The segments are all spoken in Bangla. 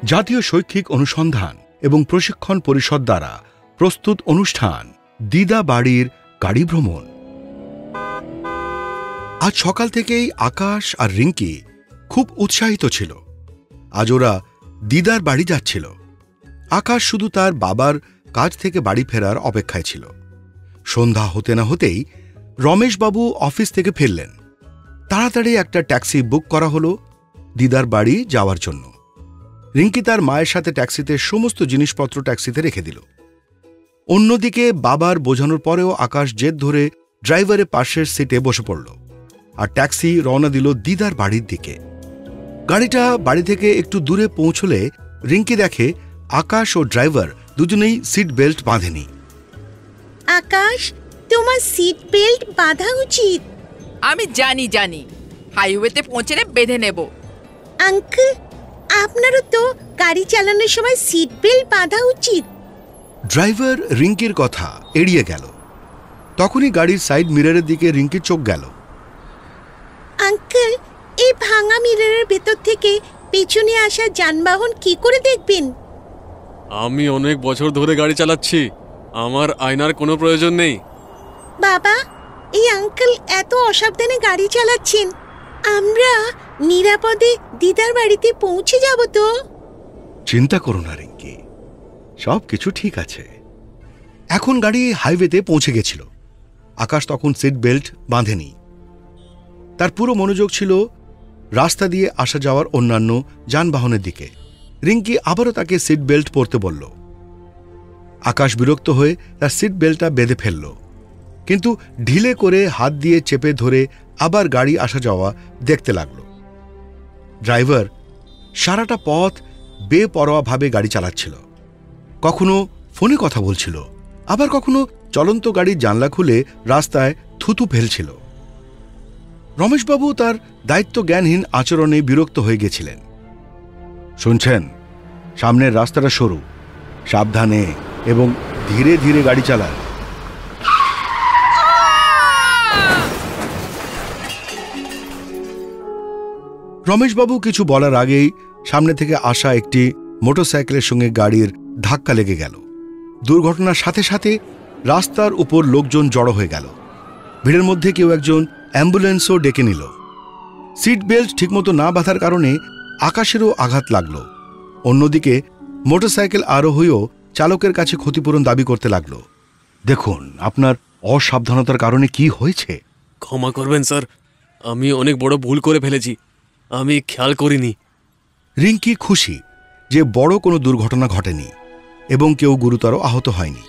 জাতীয় শৈক্ষিক অনুসন্ধান এবং প্রশিক্ষণ পরিষদ দ্বারা প্রস্তুত অনুষ্ঠান দিদা বাড়ির গাড়ি ভ্রমণ। আজ সকাল থেকেই আকাশ আর রিঙ্কি খুব উৎসাহিত ছিল। আজ ওরা দিদার বাড়ি যাচ্ছিল। আকাশ শুধু তার বাবার কাজ থেকে বাড়ি ফেরার অপেক্ষায় ছিল। সন্ধ্যা হতে না হতেই রমেশবাবু অফিস থেকে ফিরলেন। তাড়াতাড়ি একটা ট্যাক্সি বুক করা হলো দিদার বাড়ি যাওয়ার জন্য। রিঙ্কি তার মায়ের সাথে ট্যাক্সিতে সমস্ত জিনিসপত্র ট্যাক্সিতে রেখে দিল। অন্যদিকে বাবার বোঝানোর পরেও আকাশ জেদ ধরে ড্রাইভারের পাশের সিটে বসে পড়ল আর ট্যাক্সি রওনা দিল দিদার বাড়ির দিকে। গাড়িটা বাড়ি থেকে একটু দূরে পৌঁছলে রিঙ্কি দেখে আকাশ ও ড্রাইভার দুজনেই সিট বেল্ট বাঁধেনি। আকাশ, তোমার সিট বেল্ট বাঁধা উচিত। আমি জানি, হাইওয়েতে পৌঁছলে বেঁধে নেব। আঙ্কেল, আপনারও তো গাড়ি চালানোর সময় সিট বেল্ট বাঁধা উচিত। ড্রাইভার রিঙ্কির কথা এড়িয়ে গেল। তখনই গাড়ির সাইড মিররের দিকে রিঙ্কির চোখ গেল। আঙ্কেল, এই ভাঙা মিররের ভেতর থেকে পেছনে আসা যানবাহন কি করে দেখবেন? আমি অনেক বছর ধরে গাড়ি চালাচ্ছি, আমার আয়নার কোনো প্রয়োজন নেই। বাবা, এই আঙ্কেল এত অসাবধানে গাড়ি চালাচ্ছেন। আমরা নিরাপদে দিদার বাড়িতে পৌঁছে যাব তো? চিন্তা করো না রিঙ্কি, সব কিছু ঠিক আছে। এখন গাড়ি হাইওয়েতে পৌঁছে গেছিল। আকাশ তখন সিট বেল্ট বাঁধেনি। তার পুরো মনোযোগ ছিল রাস্তা দিয়ে আসা যাওয়ার অন্যান্য যানবাহনের দিকে। রিঙ্কি আবারও তাকে সিট বেল্ট পরতে বলল। আকাশ বিরক্ত হয়ে তার সিট বেল্টটা বেঁধে ফেলল, কিন্তু ঢিলে করে হাত দিয়ে চেপে ধরে আবার গাড়ি আসা যাওয়া দেখতে লাগল। ড্রাইভার সারাটা পথ বেপরোয়াভাবে গাড়ি চালাচ্ছিল। কখনো ফোনে কথা বলছিল, আবার কখনো চলন্ত গাড়ির জানলা খুলে রাস্তায় থুতু ফেলছিল। রমেশবাবু তার দায়িত্ব জ্ঞানহীন আচরণে বিরক্ত হয়ে গেছিলেন। শুনছেন, সামনের রাস্তাটা সরু, সাবধানে এবং ধীরে ধীরে গাড়ি চালান। রমেশবাবু কিছু বলার আগেই সামনে থেকে আসা একটি মোটরসাইকেলের সঙ্গে গাড়ির ধাক্কা লেগে গেল। দুর্ঘটনার সাথে সাথে রাস্তার উপর লোকজন জড়ো হয়ে গেল। ভিড়ের মধ্যে কেউ একজন অ্যাম্বুলেন্সও ডেকে নিল। সিট বেল্ট ঠিকমতো না বাঁধার কারণে আকাশেরও আঘাত লাগল। অন্যদিকে মোটরসাইকেল আরোহীও চালকের কাছে ক্ষতিপূরণ দাবি করতে লাগল। দেখুন, আপনার অসাবধানতার কারণে কি হয়েছে। ক্ষমা করবেন স্যার, আমি অনেক বড় ভুল করে ফেলেছি, আমি খেয়াল করিনি। রিঙ্কি খুশি যে বড় কোনো দুর্ঘটনা ঘটেনি এবং কেউ গুরুতর আহত হয়নি।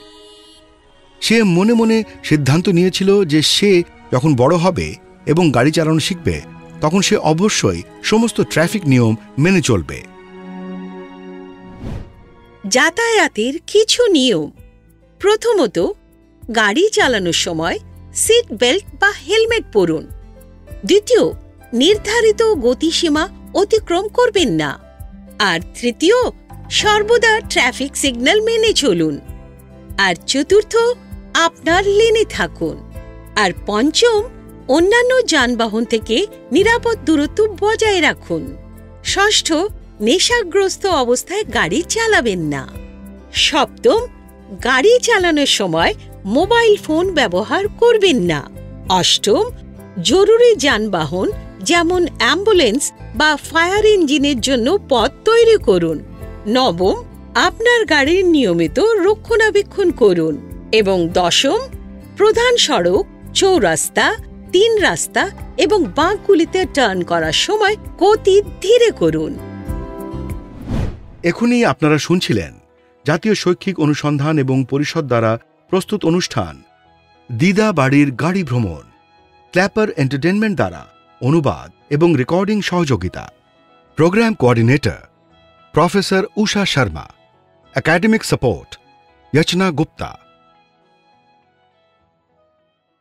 সে মনে মনে সিদ্ধান্ত নিয়েছিল যে সে যখন বড় হবে এবং গাড়ি চালানো শিখবে তখন সে অবশ্যই সমস্ত ট্রাফিক নিয়ম মেনে চলবে। যাতায়াতের কিছু নিয়ম। প্রথমত, গাড়ি চালানোর সময় সিট বেল্ট বা হেলমেট পরুন। দ্বিতীয়, নির্ধারিত গতিসীমা অতিক্রম করবেন না। আর তৃতীয়, সর্বদা ট্রাফিক সিগন্যাল মেনে চলুন। আর চতুর্থ, আপনার লেনে থাকুন। আর পঞ্চম, অন্যান্য যানবাহন থেকে নিরাপদ দূরত্ব বজায় রাখুন। ষষ্ঠ, নেশাগ্রস্ত অবস্থায় গাড়ি চালাবেন না। সপ্তম, গাড়ি চালানোর সময় মোবাইল ফোন ব্যবহার করবেন না। অষ্টম, জরুরি যানবাহন যেমন অ্যাম্বুলেন্স বা ফায়ার ইঞ্জিনের জন্য পথ তৈরি করুন। নবম, আপনার গাড়ির নিয়মিত রক্ষণাবেক্ষণ করুন। এবং দশম, প্রধান সড়ক, চৌরাস্তা, তিন রাস্তা এবং বাঁকগুলিতে টার্ন করার সময় গতি ধীরে করুন। এখনই আপনারা শুনছিলেন জাতীয় শৈক্ষিক অনুসন্ধান এবং পরিষদ দ্বারা প্রস্তুত অনুষ্ঠান দিদা বাড়ির গাড়ি ভ্রমণ। ক্ল্যাপার এন্টারটেনমেন্ট দ্বারা অনুবাদ এবং রেকর্ডিং সহযোগিতা। Programme coordinator professor Usha Sharma. Academic support यचना गुप्ता।